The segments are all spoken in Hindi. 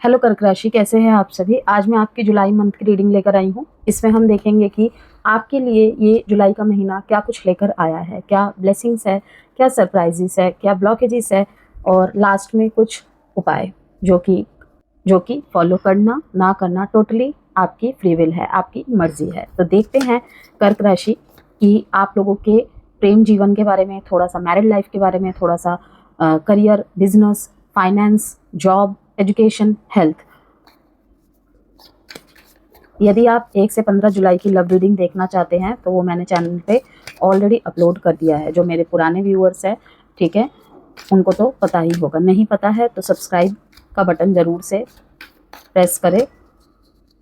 हेलो कर्क राशि, कैसे हैं आप सभी। आज मैं आपकी जुलाई मंथ की रीडिंग लेकर आई हूँ। इसमें हम देखेंगे कि आपके लिए ये जुलाई का महीना क्या कुछ लेकर आया है, क्या ब्लेसिंग्स है, क्या सरप्राइजेस है, क्या ब्लॉकेजेस है, और लास्ट में कुछ उपाय जो कि फॉलो करना ना करना टोटली आपकी फ्री विल है, आपकी मर्जी है। तो देखते हैं कर्क राशि कि आप लोगों के प्रेम जीवन के बारे में थोड़ा सा, मैरिड लाइफ के बारे में थोड़ा सा, career, business, finance, job, education, health. यदि आप 1 से 15 जुलाई की लव रीडिंग देखना चाहते हैं तो वो मैंने चैनल पे ऑलरेडी अपलोड कर दिया है। जो मेरे पुराने व्यूअर्स हैं, ठीक है, उनको तो पता ही होगा। नहीं पता है तो सब्सक्राइब का बटन ज़रूर से प्रेस करें,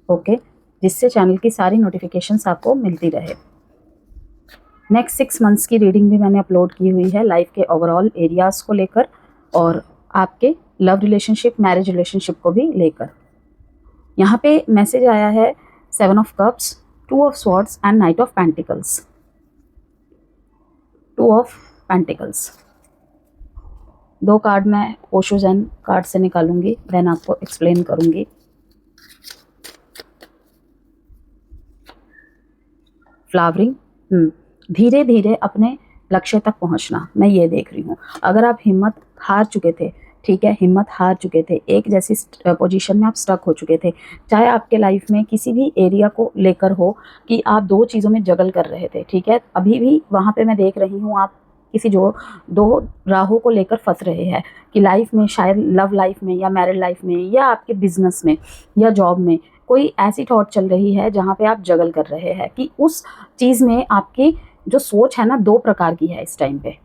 ओके, जिससे चैनल की सारी नोटिफिकेशंस आपको मिलती रहे। नेक्स्ट 6 मंथ्स की रीडिंग भी मैंने अपलोड की हुई है, लाइफ के ओवरऑल एरियाज़ को लेकर और आपके लव रिलेशनशिप, मैरिज रिलेशनशिप को भी लेकर। यहाँ पे मैसेज आया है 7 of cups, 2 of swords and night of pentacles. 2 of pentacles. 2 card मैं ओशो ज़ेन कार्ड से निकालूंगी, देन आपको एक्सप्लेन करूंगी। फ्लावरिंग, धीरे धीरे अपने लक्ष्य तक पहुंचना, मैं ये देख रही हूँ। अगर आप हिम्मत हार चुके थे, ठीक है, हिम्मत हार चुके थे, एक जैसी पोजीशन में आप स्टक हो चुके थे, चाहे आपके लाइफ में किसी भी एरिया को लेकर हो कि आप 2 चीज़ों में जगल कर रहे थे, ठीक है, अभी भी वहाँ पे मैं देख रही हूँ आप किसी जो 2 राहों को लेकर फंस रहे हैं कि लाइफ में, शायद लव लाइफ में या मैरिड लाइफ में या आपके बिजनेस में या जॉब में कोई ऐसी थॉट चल रही है जहाँ पे आप जगल कर रहे हैं कि उस चीज़ में आपकी जो सोच है ना 2 प्रकार की है इस टाइम पे।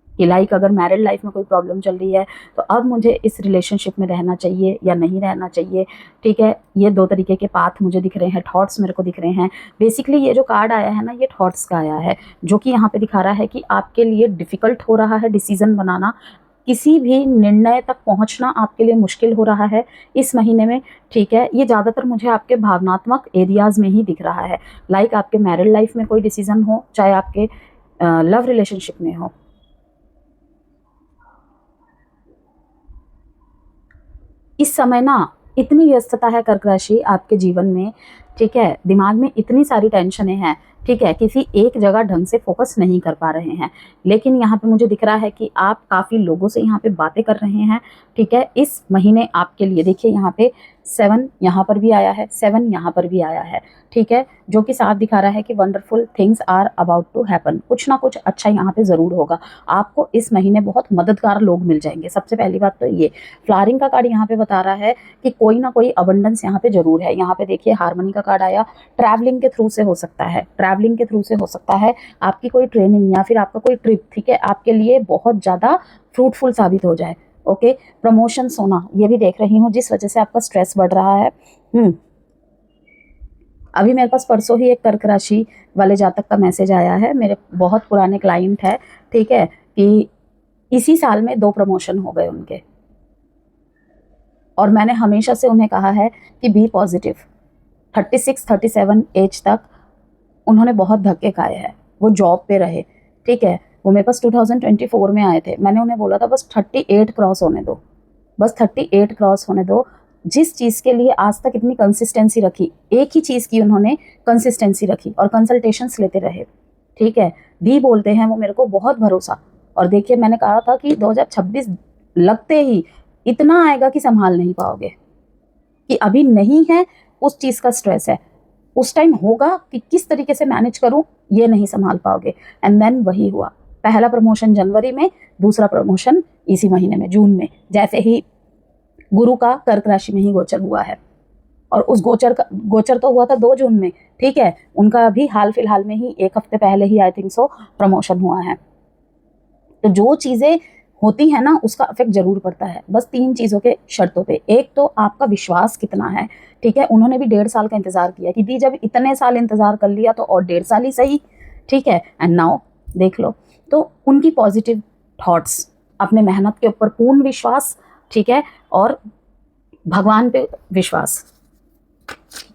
कि लाइक अगर मैरिड लाइफ में कोई प्रॉब्लम चल रही है तो अब मुझे इस रिलेशनशिप में रहना चाहिए या नहीं रहना चाहिए, ठीक है। ये 2 तरीके के पाथ मुझे दिख रहे हैं, थॉट्स मेरे को दिख रहे हैं। बेसिकली ये जो कार्ड आया है ना, ये थॉट्स का आया है, जो कि यहाँ पे दिखा रहा है कि आपके लिए डिफ़िकल्ट हो रहा है डिसीजन बनाना, किसी भी निर्णय तक पहुंचना आपके लिए मुश्किल हो रहा है इस महीने में, ठीक है। ये ज़्यादातर मुझे आपके भावनात्मक एरियाज़ में ही दिख रहा है। लाइक आपके मैरिड लाइफ में कोई डिसीजन हो, चाहे आपके लव रिलेशनशिप में हो। इस समय ना इतनी व्यस्तता है कर्क राशि आपके जीवन में, ठीक है, दिमाग में इतनी सारी टेंशनें हैं, ठीक है, किसी एक जगह ढंग से फोकस नहीं कर पा रहे हैं। लेकिन यहाँ पे मुझे दिख रहा है कि आप काफ़ी लोगों से यहाँ पे बातें कर रहे हैं, ठीक है। इस महीने आपके लिए देखिए यहाँ पे 7 यहाँ पर भी आया है, 7 यहाँ पर भी आया है, ठीक है, जो कि साफ दिखा रहा है कि wonderful things are about to happen. कुछ ना कुछ अच्छा यहाँ पे ज़रूर होगा। आपको इस महीने बहुत मददगार लोग मिल जाएंगे। सबसे पहली बात तो ये फ्लावरिंग का कार्ड यहाँ पे बता रहा है कि कोई ना कोई अबंडेंस यहाँ पे ज़रूर है। यहाँ पे देखिए हारमोनी का कार्ड आया, ट्रैवलिंग के थ्रू से हो सकता है, ट्रैवलिंग के थ्रू से हो सकता है आपकी कोई ट्रेनिंग या फिर आपका कोई ट्रिप, ठीक है, आपके लिए बहुत ज़्यादा फ्रूटफुल साबित हो जाए, ओके। प्रमोशंस होना, ये भी देख रही हूँ, जिस वजह से आपका स्ट्रेस बढ़ रहा है। अभी मेरे पास परसों ही एक कर्क राशि वाले जातक का मैसेज आया है, मेरे बहुत पुराने क्लाइंट है, ठीक है, कि इसी साल में 2 प्रमोशन हो गए उनके। और मैंने हमेशा से उन्हें कहा है कि बी पॉजिटिव। 36-37 एज तक उन्होंने बहुत धक्के खाए हैं, वो जॉब पे रहे, ठीक है। वो मेरे पास 2024 में आए थे, मैंने उन्हें बोला था बस 38 क्रॉस होने दो, बस 38 क्रॉस होने दो। जिस चीज़ के लिए आज तक इतनी कंसिस्टेंसी रखी, एक ही चीज़ की उन्होंने कंसिस्टेंसी रखी और कंसल्टेशंस लेते रहे, ठीक है। दी बोलते हैं वो मेरे को बहुत भरोसा। और देखिए मैंने कहा था कि 2026 लगते ही इतना आएगा कि संभाल नहीं पाओगे, कि अभी नहीं है उस चीज़ का स्ट्रेस है, उस टाइम होगा कि किस तरीके से मैनेज करूं, ये नहीं संभाल पाओगे। एंड देन वही हुआ, पहला प्रमोशन जनवरी में, दूसरा प्रमोशन इसी महीने में जून में, जैसे ही गुरु का कर्क राशि में ही गोचर हुआ है। और उस गोचर तो हुआ था 2 जून में, ठीक है, उनका अभी हाल फिलहाल में ही 1 हफ्ते पहले ही आई थिंक सो प्रमोशन हुआ है। तो जो चीज़ें होती है ना उसका इफेक्ट जरूर पड़ता है, बस 3 चीज़ों के शर्तों पे। एक तो आपका विश्वास कितना है, ठीक है। उन्होंने भी 1.5 साल का इंतजार किया कि दी जब इतने साल इंतजार कर लिया तो और 1.5 साल ही सही, ठीक है। एंड नाउ देख लो, तो उनकी पॉजिटिव थॉट्स, अपने मेहनत के ऊपर पूर्ण विश्वास, ठीक है, और भगवान पे विश्वास।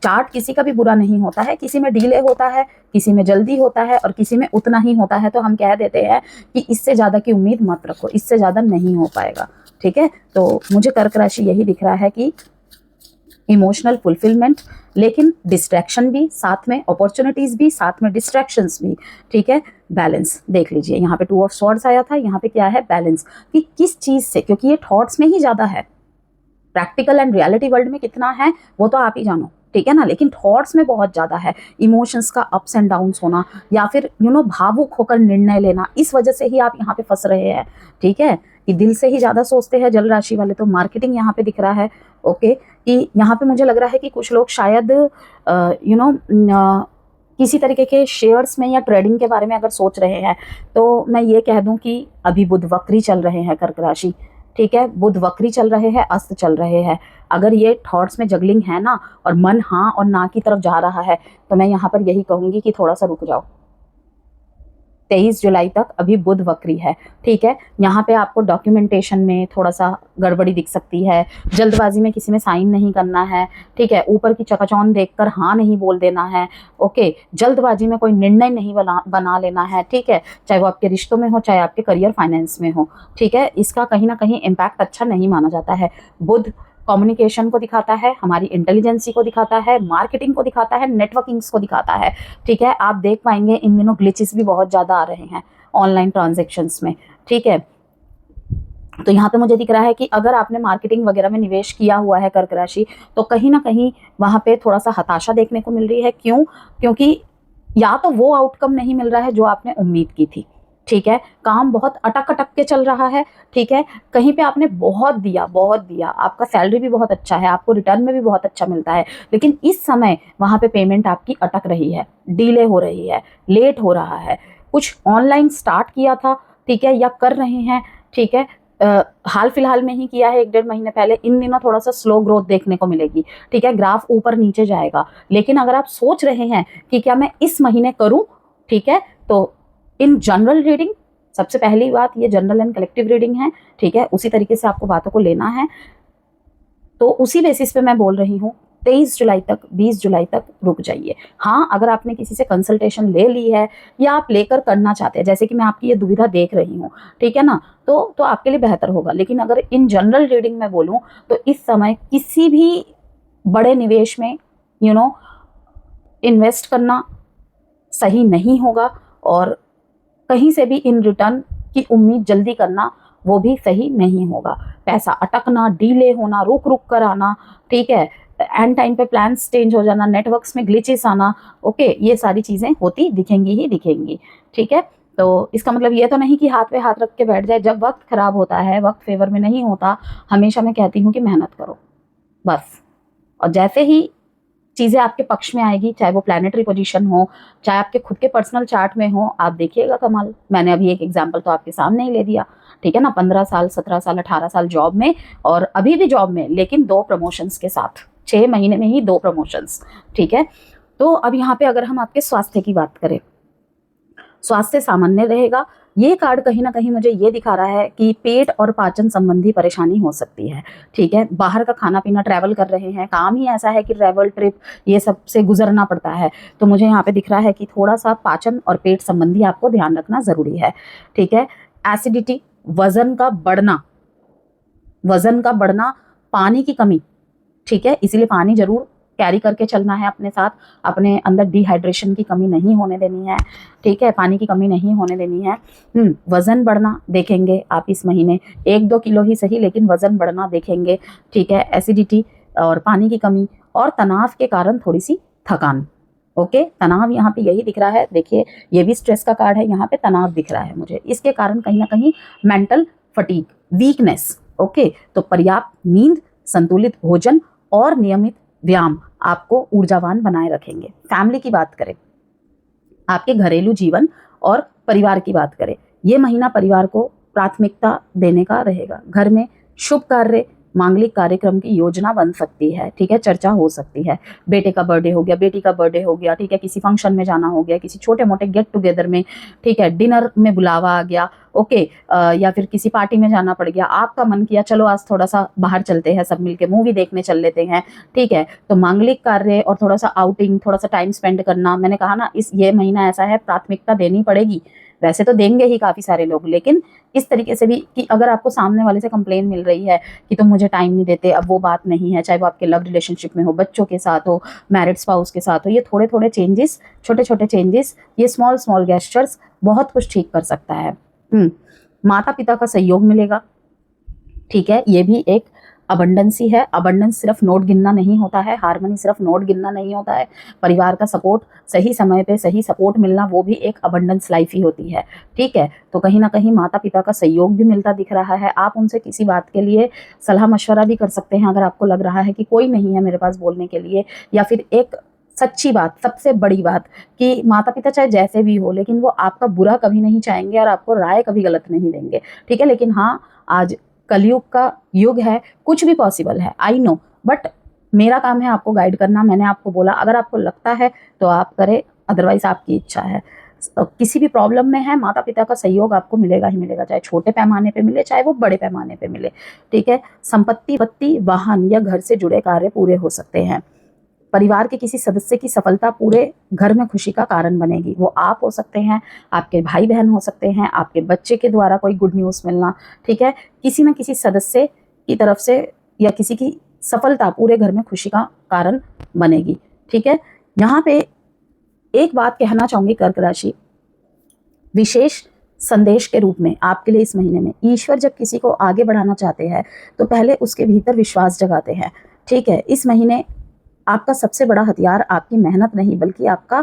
चार्ट किसी का भी बुरा नहीं होता है, किसी में डिले होता है, किसी में जल्दी होता है और किसी में उतना ही होता है, तो हम कह देते हैं कि इससे ज़्यादा की उम्मीद मत रखो, इससे ज़्यादा नहीं हो पाएगा, ठीक है। तो मुझे कर्क राशि यही दिख रहा है कि इमोशनल फुलफिलमेंट, लेकिन डिस्ट्रैक्शन भी साथ में, अपॉर्चुनिटीज भी साथ में, डिस्ट्रैक्शंस भी, ठीक है। बैलेंस देख लीजिए, यहाँ पे 2 ऑफ स्वॉर्ड्स आया था, यहाँ पे क्या है, बैलेंस, कि किस चीज से, क्योंकि ये थॉट्स में ही ज्यादा है, प्रैक्टिकल एंड रियलिटी वर्ल्ड में कितना है वो तो आप ही जानो, ठीक है ना, लेकिन थॉट्स में बहुत ज्यादा है। इमोशंस का अप्स एंड डाउन्स होना, या फिर भावुक होकर निर्णय लेना, इस वजह से ही आप यहाँ पे फंस रहे हैं, ठीक है, कि दिल से ही ज्यादा सोचते हैं जल राशि वाले। तो मार्केटिंग यहाँ पे दिख रहा है, ओके, कि यहाँ पे मुझे लग रहा है कि कुछ लोग शायद किसी तरीके के शेयर्स में या ट्रेडिंग के बारे में अगर सोच रहे हैं, तो मैं ये कह दूं कि अभी बुध वक्री चल रहे हैं कर्क राशि, ठीक है, बुध वक्री चल रहे हैं, अस्त चल रहे हैं। अगर ये थॉट्स में जगलिंग है ना, और मन हाँ और ना की तरफ जा रहा है, तो मैं यहाँ पर यही कहूंगी कि थोड़ा सा रुक जाओ। 23 जुलाई तक अभी बुध वक्री है, ठीक है। यहाँ पे आपको डॉक्यूमेंटेशन में थोड़ा सा गड़बड़ी दिख सकती है, जल्दबाजी में किसी में साइन नहीं करना है, ठीक है, ऊपर की चकाचौंध देखकर हाँ नहीं बोल देना है, ओके, जल्दबाजी में कोई निर्णय नहीं बना लेना है, ठीक है, चाहे वो आपके रिश्तों में हो, चाहे आपके करियर फाइनेंस में हो, ठीक है, इसका कहीं ना कहीं इम्पैक्ट अच्छा नहीं माना जाता है। बुध कम्युनिकेशन को दिखाता है, हमारी इंटेलिजेंसी को दिखाता है, मार्केटिंग को दिखाता है, नेटवर्किंग्स को दिखाता है, ठीक है। आप देख पाएंगे इन दिनों ग्लिचेस भी बहुत ज़्यादा आ रहे हैं ऑनलाइन ट्रांजैक्शंस में, ठीक है। तो यहाँ पे मुझे दिख रहा है कि अगर आपने मार्केटिंग वगैरह में निवेश किया हुआ है कर्क राशि, तो कहीं ना कहीं वहाँ पे थोड़ा सा हताशा देखने को मिल रही है। क्यों? क्योंकि या तो वो आउटकम नहीं मिल रहा है जो आपने उम्मीद की थी, ठीक है, काम बहुत अटक अटक के चल रहा है, ठीक है, कहीं पे आपने बहुत दिया, आपका सैलरी भी बहुत अच्छा है, आपको रिटर्न में भी बहुत अच्छा मिलता है, लेकिन इस समय वहाँ पे पेमेंट आपकी अटक रही है, डिले हो रही है, लेट हो रहा है। कुछ ऑनलाइन स्टार्ट किया था, ठीक है, या कर रहे हैं, ठीक है, हाल फिलहाल में ही किया है 1-1.5 महीने पहले, इन दिनों थोड़ा सा स्लो ग्रोथ देखने को मिलेगी, ठीक है, ग्राफ ऊपर नीचे जाएगा। लेकिन अगर आप सोच रहे हैं कि क्या मैं इस महीने करूं, ठीक है, तो इन जनरल रीडिंग, सबसे पहली बात ये जनरल एंड कलेक्टिव रीडिंग है, ठीक है, उसी तरीके से आपको बातों को लेना है। तो उसी बेसिस पे मैं बोल रही हूँ 23 जुलाई तक, 20 जुलाई तक रुक जाइए। हाँ, अगर आपने किसी से कंसल्टेशन ले ली है या आप लेकर करना चाहते हैं, जैसे कि मैं आपकी ये दुविधा देख रही हूँ, ठीक है ना, तो आपके लिए बेहतर होगा। लेकिन अगर इन जनरल रीडिंग में बोलूँ तो इस समय किसी भी बड़े निवेश में इन्वेस्ट करना सही नहीं होगा, और कहीं से भी इन रिटर्न की उम्मीद जल्दी करना वो भी सही नहीं होगा। पैसा अटकना, डीले होना, रुक रुक कर आना, ठीक है, एंड टाइम पे प्लान्स चेंज हो जाना, नेटवर्क्स में ग्लिचेस आना, ओके, ये सारी चीज़ें होती दिखेंगी, ठीक है। तो इसका मतलब ये तो नहीं कि हाथ पे हाथ रख के बैठ जाए। जब वक्त खराब होता है, वक्त फेवर में नहीं होता, हमेशा मैं कहती हूँ कि मेहनत करो बस, और जैसे ही चीज़ें आपके पक्ष में आएगी, चाहे वो प्लानिटरी पोजीशन हो, चाहे आपके खुद के पर्सनल चार्ट में हो, आप देखिएगा कमाल। मैंने अभी एक एग्जांपल तो आपके सामने ही ले दिया, ठीक है ना, 15 साल, 17 साल, 18 साल जॉब में, और अभी भी जॉब में, लेकिन 2 प्रमोशंस के साथ, 6 महीने में ही 2 प्रमोशंस, ठीक है। तो अब यहाँ पे अगर हम आपके स्वास्थ्य की बात करें, स्वास्थ्य सामान्य रहेगा। ये कार्ड कहीं ना कहीं मुझे ये दिखा रहा है कि पेट और पाचन संबंधी परेशानी हो सकती है, ठीक है, बाहर का खाना पीना, ट्रैवल कर रहे हैं, काम ही ऐसा है कि ट्रैवल ट्रिप ये सब से गुजरना पड़ता है, तो मुझे यहाँ पे दिख रहा है कि थोड़ा सा पाचन और पेट संबंधी आपको ध्यान रखना ज़रूरी है, ठीक है। एसिडिटी, वजन का बढ़ना, पानी की कमी, ठीक है, इसीलिए पानी जरूर कैरी करके चलना है अपने साथ, अपने अंदर डिहाइड्रेशन की कमी नहीं होने देनी है, ठीक है, पानी की कमी नहीं होने देनी है। वजन बढ़ना देखेंगे आप इस महीने, 1-2 किलो ही सही, लेकिन वजन बढ़ना देखेंगे, ठीक है। एसिडिटी और पानी की कमी और तनाव के कारण थोड़ी सी थकान, ओके, तनाव यहाँ पे यही दिख रहा है। देखिए, ये भी स्ट्रेस का कार्ड है, यहाँ पे तनाव दिख रहा है मुझे, इसके कारण कहीं ना कहीं मेंटल फटीग, वीकनेस, ओके। तो पर्याप्त नींद, संतुलित भोजन और नियमित व्यायाम आपको ऊर्जावान बनाए रखेंगे। फैमिली की बात करें, आपके घरेलू जीवन और परिवार की बात करें, ये महीना परिवार को प्राथमिकता देने का रहेगा। घर में शुभ कार्य, मांगलिक कार्यक्रम की योजना बन सकती है, ठीक है, चर्चा हो सकती है। बेटे का बर्थडे हो गया, बेटी का बर्थडे हो गया, ठीक है, किसी फंक्शन में जाना हो गया, किसी छोटे मोटे गेट टुगेदर में, ठीक है, डिनर में बुलावा आ गया, ओके, या फिर किसी पार्टी में जाना पड़ गया, आपका मन किया चलो आज थोड़ा सा बाहर चलते हैं, सब मिलके मूवी देखने चल लेते हैं, ठीक है। तो मांगलिक कार्य और थोड़ा सा आउटिंग, थोड़ा सा टाइम स्पेंड करना, मैंने कहा ना, ये महीना ऐसा है प्राथमिकता देनी पड़ेगी, वैसे तो देंगे ही काफ़ी सारे लोग, लेकिन इस तरीके से भी कि अगर आपको सामने वाले से कंप्लेन मिल रही है कि तुम मुझे टाइम नहीं देते, अब वो बात नहीं है, चाहे वो आपके लव रिलेशनशिप में हो, बच्चों के साथ हो, मैरिड स्पाउस के साथ हो, ये थोड़े थोड़े चेंजेस, छोटे छोटे चेंजेस, ये स्मॉल स्मॉल गेस्चर्स बहुत कुछ ठीक कर सकता है। माता पिता का सहयोग मिलेगा, ठीक है, ये भी एक अबंडेंस ही है। अबंडेंस सिर्फ नोट गिनना नहीं होता है, हार्मनी सिर्फ नोट गिनना नहीं होता है, परिवार का सपोर्ट, सही समय पे सही सपोर्ट मिलना, वो भी एक अबंडेंस लाइफ ही होती है, ठीक है। तो कहीं ना कहीं माता पिता का सहयोग भी मिलता दिख रहा है। आप उनसे किसी बात के लिए सलाह मशवरा भी कर सकते हैं अगर आपको लग रहा है कि कोई नहीं है मेरे पास बोलने के लिए, या फिर एक सच्ची बात, सबसे बड़ी बात कि माता पिता चाहे जैसे भी हो, लेकिन वो आपका बुरा कभी नहीं चाहेंगे और आपको राय कभी गलत नहीं देंगे, ठीक है। लेकिन हाँ, आज कलयुग का युग है, कुछ भी पॉसिबल है, आई नो, बट मेरा काम है आपको गाइड करना। मैंने आपको बोला, अगर आपको लगता है तो आप करें, अदरवाइज आपकी इच्छा है। किसी भी प्रॉब्लम में है, माता पिता का सहयोग आपको मिलेगा ही मिलेगा, चाहे छोटे पैमाने पे मिले, चाहे वो बड़े पैमाने पे मिले, ठीक है। संपत्ति, पत्ती, वाहन या घर से जुड़े कार्य पूरे हो सकते हैं। परिवार के किसी सदस्य की सफलता पूरे घर में खुशी का कारण बनेगी। वो आप हो सकते हैं, आपके भाई बहन हो सकते हैं, आपके बच्चे के द्वारा कोई गुड न्यूज़ मिलना, ठीक है। किसी न किसी सदस्य की तरफ से या किसी की सफलता पूरे घर में खुशी का कारण बनेगी, ठीक है। यहाँ पे एक बात कहना चाहूँगी, कर्क राशि, विशेष संदेश के रूप में आपके लिए इस महीने में ईश्वर जब किसी को आगे बढ़ाना चाहते हैं तो पहले उसके भीतर विश्वास जगाते हैं, ठीक है। इस महीने आपका सबसे बड़ा हथियार आपकी मेहनत नहीं बल्कि आपका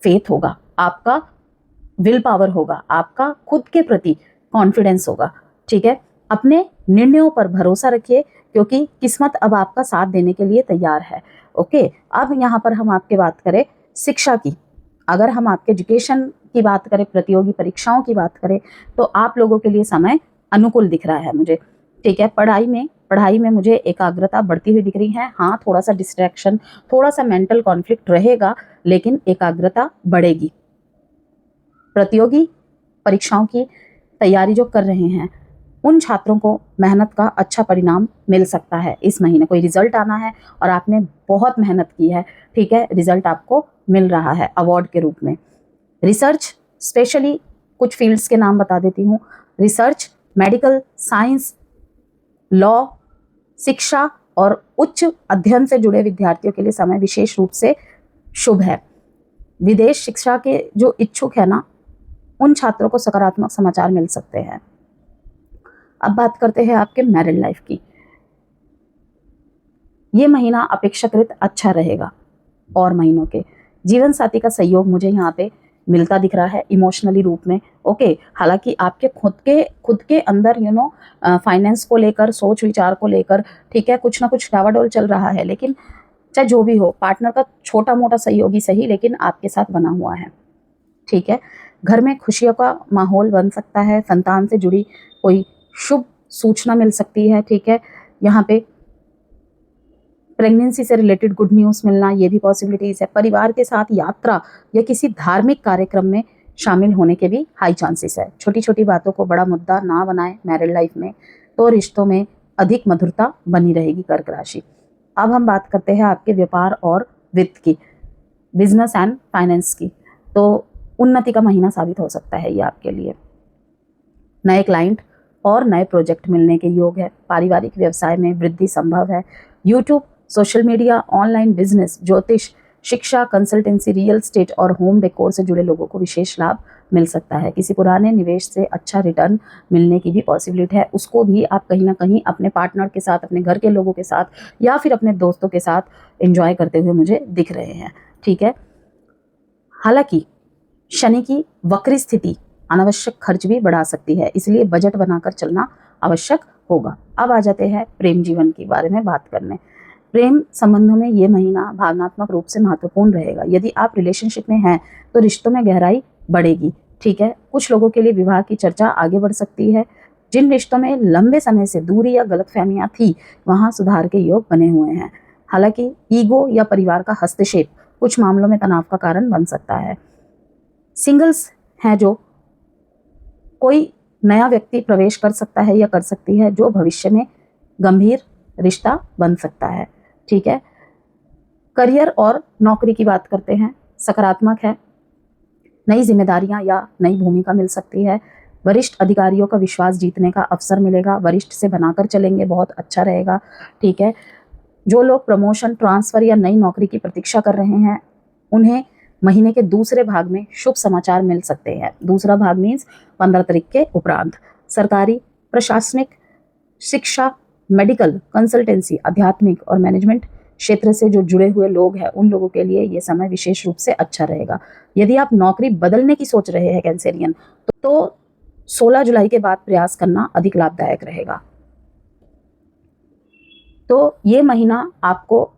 फेथ होगा, आपका विल पावर होगा, आपका खुद के प्रति कॉन्फिडेंस होगा, ठीक है। अपने निर्णयों पर भरोसा रखिए क्योंकि किस्मत अब आपका साथ देने के लिए तैयार है, ओके। अब यहाँ पर हम आपके बात करें शिक्षा की, अगर हम आपके एजुकेशन की बात करें, प्रतियोगी परीक्षाओं की बात करें, तो आप लोगों के लिए समय अनुकूल दिख रहा है मुझे, ठीक है। पढ़ाई में मुझे एकाग्रता बढ़ती हुई दिख रही है। हाँ, थोड़ा सा डिस्ट्रैक्शन, थोड़ा सा मेंटल कॉन्फ्लिक्ट रहेगा, लेकिन एकाग्रता बढ़ेगी। प्रतियोगी परीक्षाओं की तैयारी जो कर रहे हैं उन छात्रों को मेहनत का अच्छा परिणाम मिल सकता है। इस महीने कोई रिजल्ट आना है और आपने बहुत मेहनत की है, ठीक है, रिजल्ट आपको मिल रहा है अवार्ड के रूप में। रिसर्च, स्पेशली कुछ फील्ड्स के नाम बता देती हूँ, रिसर्च, मेडिकल, साइंस, लॉ, शिक्षा और उच्च अध्ययन से जुड़े विद्यार्थियों के लिए समय विशेष रूप से शुभ है। विदेश शिक्षा के जो इच्छुक है ना, उन छात्रों को सकारात्मक समाचार मिल सकते हैं। अब बात करते हैं आपके मैरिड लाइफ की। ये महीना अपेक्षाकृत अच्छा रहेगा और महीनों के जीवन साथी का सहयोग मुझे यहाँ पे मिलता दिख रहा है इमोशनली रूप में, ओके। हालांकि आपके खुद के अंदर फाइनेंस को लेकर, सोच विचार को लेकर, ठीक है, कुछ ना कुछ डावाडोल चल रहा है, लेकिन चाहे जो भी हो, पार्टनर का छोटा मोटा सहयोगी सही, लेकिन आपके साथ बना हुआ है, ठीक है। घर में खुशियों का माहौल बन सकता है, संतान से जुड़ी कोई शुभ सूचना मिल सकती है, ठीक है। यहाँ पे प्रेगनेंसी से रिलेटेड गुड न्यूज़ मिलना, ये भी पॉसिबिलिटीज़ है। परिवार के साथ यात्रा या किसी धार्मिक कार्यक्रम में शामिल होने के भी हाई चांसेस है। छोटी छोटी बातों को बड़ा मुद्दा ना बनाएं मैरिड लाइफ में, तो रिश्तों में अधिक मधुरता बनी रहेगी कर्क राशि। अब हम बात करते हैं आपके व्यापार और वित्त की, बिजनेस एंड फाइनेंस की। तो उन्नति का महीना साबित हो सकता है ये आपके लिए। नए क्लाइंट और नए प्रोजेक्ट मिलने के योग है। पारिवारिक व्यवसाय में वृद्धि संभव है। YouTube, social media, online business, ज्योतिष, शिक्षा, कंसल्टेंसी, रियल एस्टेट और होम डेकोर से जुड़े लोगों को विशेष लाभ मिल सकता है। किसी पुराने निवेश से अच्छा रिटर्न मिलने की भी पॉसिबिलिटी है। उसको भी आप कहीं ना कहीं अपने पार्टनर के साथ, अपने घर के लोगों के साथ या फिर अपने दोस्तों के साथ एंजॉय करते हुए मुझे दिख रहे हैं, ठीक है। हालांकि शनि की वक्री स्थिति अनावश्यक खर्च भी बढ़ा सकती है, इसलिए बजट बनाकर चलना आवश्यक होगा। अब आ जाते हैं प्रेम जीवन के बारे में बात करने। प्रेम संबंधों में ये महीना भावनात्मक रूप से महत्वपूर्ण रहेगा। यदि आप रिलेशनशिप में हैं तो रिश्तों में गहराई बढ़ेगी, ठीक है। कुछ लोगों के लिए विवाह की चर्चा आगे बढ़ सकती है। जिन रिश्तों में लंबे समय से दूरी या गलतफहमियां थी, वहां सुधार के योग बने हुए हैं। हालांकि ईगो या परिवार का हस्तक्षेप कुछ मामलों में तनाव का कारण बन सकता है। सिंगल्स हैं जो कोई नया व्यक्ति प्रवेश कर सकता है या कर सकती है, जो भविष्य में गंभीर रिश्ता बन सकता है, ठीक है। करियर और नौकरी की बात करते हैं, सकारात्मक है। नई जिम्मेदारियां या नई भूमिका मिल सकती है। वरिष्ठ अधिकारियों का विश्वास जीतने का अवसर मिलेगा, वरिष्ठ से बनाकर चलेंगे, बहुत अच्छा रहेगा। ठीक है, जो लोग प्रमोशन, ट्रांसफर या नई नौकरी की प्रतीक्षा कर रहे हैं उन्हें महीने के दूसरे भाग में शुभ समाचार मिल सकते हैं। दूसरा भाग मीन्स 15 तारीख के उपरांत। सरकारी, प्रशासनिक, शिक्षा, मेडिकल, कंसल्टेंसी, आध्यात्मिक और मैनेजमेंट क्षेत्र से जो जुड़े हुए लोग हैं उन लोगों के लिए ये समय विशेष रूप से अच्छा रहेगा। यदि आप नौकरी बदलने की सोच रहे हैं कैंसेरियन, तो 16 जुलाई के बाद प्रयास करना अधिक लाभदायक रहेगा। तो ये महीना आपको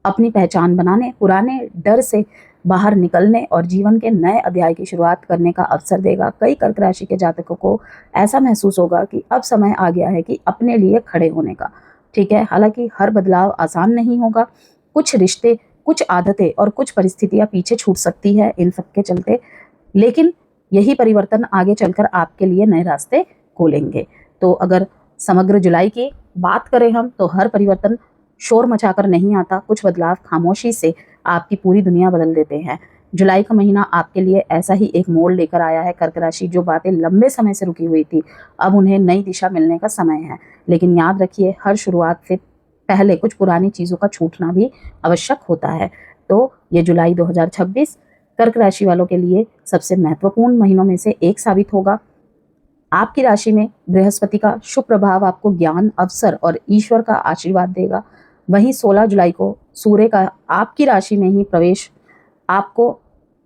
अपनी पहचान बनाने, पुराने डर से बाहर निकलने और जीवन के नए अध्याय की शुरुआत करने का अवसर देगा। कई कर्क राशि के जातकों को ऐसा महसूस होगा कि अब समय आ गया है कि अपने लिए खड़े होने का। ठीक है, हालांकि हर बदलाव आसान नहीं होगा। कुछ रिश्ते, कुछ आदतें और कुछ परिस्थितियां पीछे छूट सकती है इन सब के चलते, लेकिन यही परिवर्तन आगे चलकर आपके लिए नए रास्ते खोलेंगे। तो अगर समग्र जुलाई की बात करें हम, तो हर परिवर्तन शोर मचाकर नहीं आता, कुछ बदलाव खामोशी से आपकी पूरी दुनिया बदल देते हैं। जुलाई का महीना आपके लिए ऐसा ही एक मोड़ लेकर आया है। कर्क राशि, जो बातें लंबे समय से रुकी हुई थी, अब उन्हें नई दिशा मिलने का समय है। लेकिन याद रखिए, हर शुरुआत से पहले कुछ पुरानी चीज़ों का छूटना भी आवश्यक होता है। तो ये जुलाई 2026 कर्क राशि वालों के लिए सबसे महत्वपूर्ण महीनों में से एक साबित होगा। आपकी राशि में बृहस्पति का शुभ प्रभाव आपको ज्ञान, अवसर और ईश्वर का आशीर्वाद देगा। वहीं 16 जुलाई को सूर्य का आपकी राशि में ही प्रवेश आपको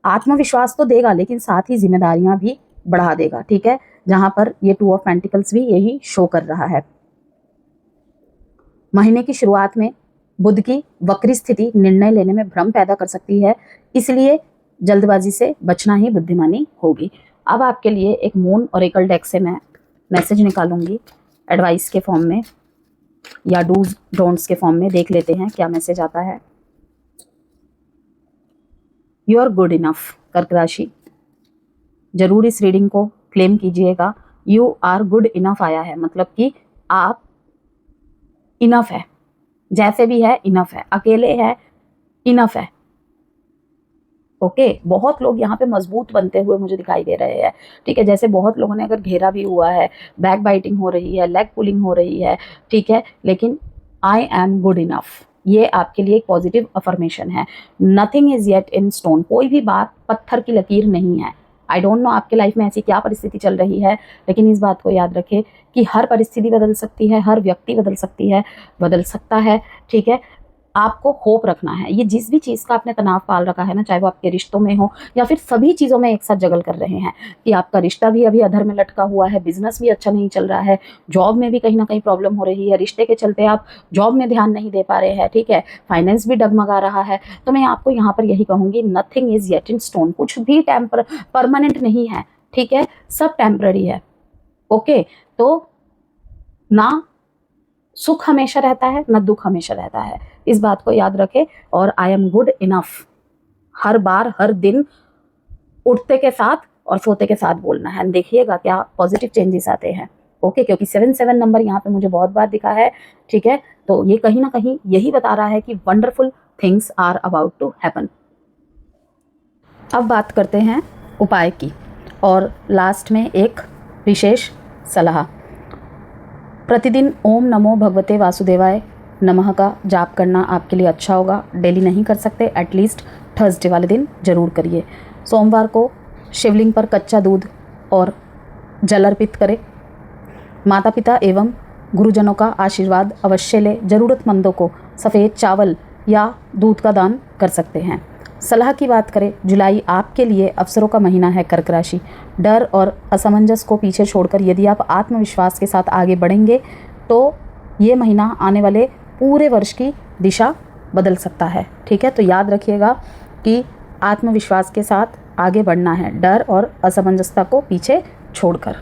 आत्मविश्वास तो देगा, लेकिन साथ ही जिम्मेदारियां भी बढ़ा देगा। ठीक है, जहां पर ये 2 ऑफ पेंटिकल्स भी यही शो कर रहा है। महीने की शुरुआत में बुध की वक्री स्थिति निर्णय लेने में भ्रम पैदा कर सकती है, इसलिए जल्दबाजी से बचना ही बुद्धिमानी होगी। अब आपके लिए एक मून ऑरेकल डेक से मैं मैसेज निकालूंगी एडवाइस के फॉर्म में या डूज डोंट्स के फॉर्म में। देख लेते हैं क्या मैसेज आता है। You are good enough. कर्क राशि, जरूर इस रीडिंग को क्लेम कीजिएगा। यू आर गुड इनफ आया है, मतलब कि आप इनफ है, जैसे भी है इनफ है, अकेले है इनफ है। ओके, बहुत लोग यहाँ पे मजबूत बनते हुए मुझे दिखाई दे रहे हैं। ठीक है, जैसे बहुत लोगों ने अगर घेरा भी हुआ है, बैक बाइटिंग हो रही है, लेग पुलिंग हो रही है, ठीक है, लेकिन आई एम गुड इनफ, ये आपके लिए एक पॉजिटिव अफर्मेशन है। Nothing is yet in stone, कोई भी बात पत्थर की लकीर नहीं है। आई डोंट नो आपके लाइफ में ऐसी क्या परिस्थिति चल रही है, लेकिन इस बात को याद रखें कि हर परिस्थिति बदल सकती है, हर व्यक्ति बदल सकता है। ठीक है, आपको होप रखना है। ये जिस भी चीज़ का आपने तनाव पाल रखा है ना, चाहे वो आपके रिश्तों में हो या फिर सभी चीज़ों में एक साथ जगल कर रहे हैं कि आपका रिश्ता भी अभी अधर में लटका हुआ है, बिजनेस भी अच्छा नहीं चल रहा है, जॉब में भी कहीं ना कहीं प्रॉब्लम हो रही है, रिश्ते के चलते आप जॉब में ध्यान नहीं दे पा रहे हैं, ठीक है, फाइनेंस भी डगमगा रहा है, तो मैं आपको यहाँ पर यही कहूँगी, nothing is yet in stone, कुछ भी परमानेंट नहीं है। ठीक है, सब टेम्पररी है। ओके, तो ना सुख हमेशा रहता है, ना दुख हमेशा रहता है, इस बात को याद रखें। और आई एम गुड इनफ हर बार, हर दिन उठते के साथ और सोते के साथ बोलना है। देखिएगा क्या पॉजिटिव चेंजेस आते हैं। ओके, क्योंकि 77 नंबर यहाँ पे मुझे बहुत बार दिखा है। ठीक है, तो ये कहीं ना कहीं यही बता रहा है कि wonderful things are about to happen. अब बात करते हैं उपाय की, और लास्ट में एक विशेष सलाह। प्रतिदिन ओम नमो भगवते वासुदेवाय नमः का जाप करना आपके लिए अच्छा होगा। डेली नहीं कर सकते, एटलीस्ट थर्सडे वाले दिन जरूर करिए। सोमवार को शिवलिंग पर कच्चा दूध और जल अर्पित करें। माता पिता एवं गुरुजनों का आशीर्वाद अवश्य लें। ज़रूरतमंदों को सफ़ेद चावल या दूध का दान कर सकते हैं। सलाह की बात करें, जुलाई आपके लिए अवसरों का महीना है। कर्क राशि, डर और असमंजस को पीछे छोड़कर यदि आप आत्मविश्वास के साथ आगे बढ़ेंगे तो ये महीना आने वाले पूरे वर्ष की दिशा बदल सकता है। ठीक है, तो याद रखिएगा कि आत्मविश्वास के साथ आगे बढ़ना है, डर और असमंजसता को पीछे छोड़कर।